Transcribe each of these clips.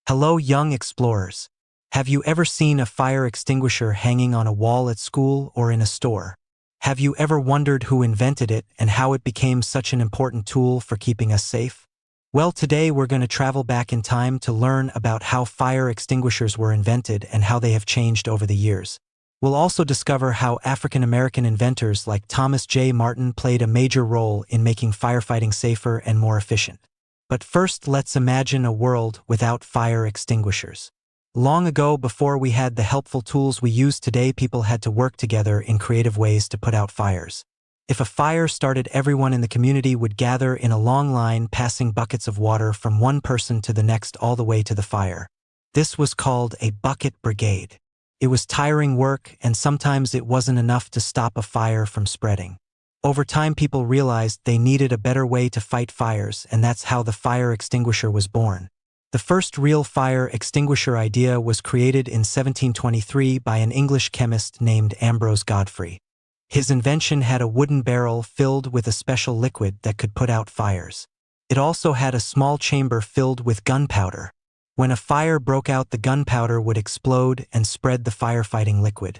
Hello, young explorers. Have you ever seen a fire extinguisher hanging on a wall at school or in a store? Have you ever wondered who invented it and how it became such an important tool for keeping us safe? Well, today we're going to travel back in time to learn about how fire extinguishers were invented and how they have changed over the years. We'll also discover how African American inventors like Thomas J. Martin played a major role in making firefighting safer and more efficient. But first, let's imagine a world without fire extinguishers. Long ago, before we had the helpful tools we use today, people had to work together in creative ways to put out fires. If a fire started, everyone in the community would gather in a long line, passing buckets of water from one person to the next all the way to the fire. This was called a bucket brigade. It was tiring work, and sometimes it wasn't enough to stop a fire from spreading. Over time, people realized they needed a better way to fight fires, and that's how the fire extinguisher was born. The first real fire extinguisher idea was created in 1723 by an English chemist named Ambrose Godfrey. His invention had a wooden barrel filled with a special liquid that could put out fires. It also had a small chamber filled with gunpowder. When a fire broke out, the gunpowder would explode and spread the firefighting liquid.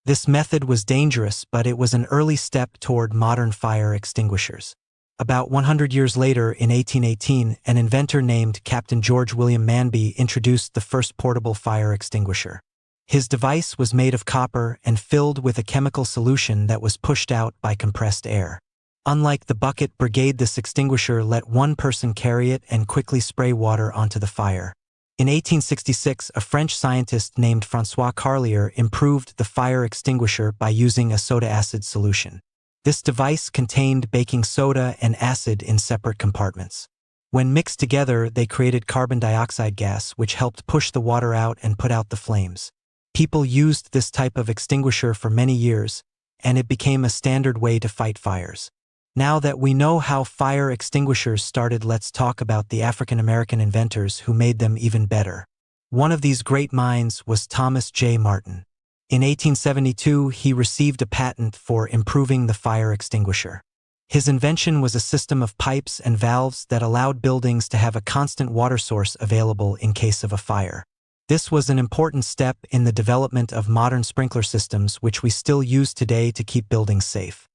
This method was dangerous, but it was an early step toward modern fire extinguishers. About 100 years later, in 1818, an inventor named Captain George William Manby introduced the first portable fire extinguisher. His device was made of copper and filled with a chemical solution that was pushed out by compressed air. Unlike the bucket brigade, this extinguisher let one person carry it and quickly spray water onto the fire. In 1866, a French scientist named François Carlier improved the fire extinguisher by using a soda acid solution. This device contained baking soda and acid in separate compartments. When mixed together, they created carbon dioxide gas, which helped push the water out and put out the flames. People used this type of extinguisher for many years, and it became a standard way to fight fires. Now that we know how fire extinguishers started, let's talk about the African American inventors who made them even better. One of these great minds was Thomas J. Martin. In 1872, he received a patent for improving the fire extinguisher. His invention was a system of pipes and valves that allowed buildings to have a constant water source available in case of a fire. This was an important step in the development of modern sprinkler systems, which we still use today to keep buildings safe.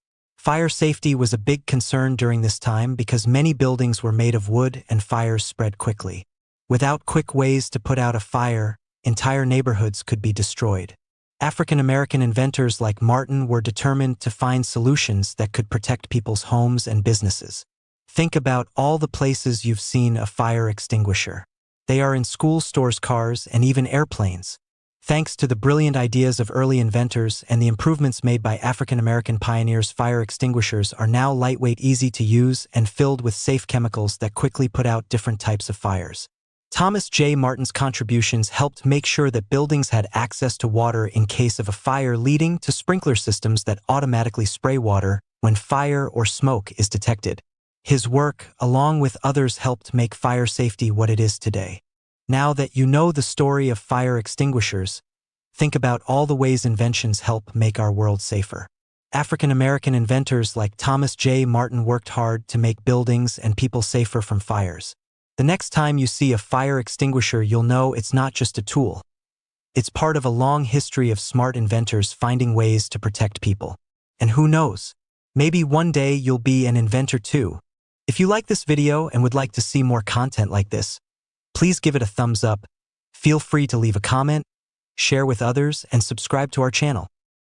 Fire safety was a big concern during this time because many buildings were made of wood and fires spread quickly. Without quick ways to put out a fire, entire neighborhoods could be destroyed. African American inventors like Martin were determined to find solutions that could protect people's homes and businesses. Think about all the places you've seen a fire extinguisher. They are in school, stores, cars, and even airplanes. Thanks to the brilliant ideas of early inventors and the improvements made by African American pioneers, fire extinguishers are now lightweight, easy to use, and filled with safe chemicals that quickly put out different types of fires. Thomas J. Martin's contributions helped make sure that buildings had access to water in case of a fire, leading to sprinkler systems that automatically spray water when fire or smoke is detected. His work, along with others, helped make fire safety what it is today. Now that you know the story of fire extinguishers, think about all the ways inventions help make our world safer. African American inventors like Thomas J. Martin worked hard to make buildings and people safer from fires. The next time you see a fire extinguisher, you'll know it's not just a tool. It's part of a long history of smart inventors finding ways to protect people. And who knows, maybe one day you'll be an inventor too. If you like this video and would like to see more content like this, please give it a thumbs up. Feel free to leave a comment, share with others, and subscribe to our channel.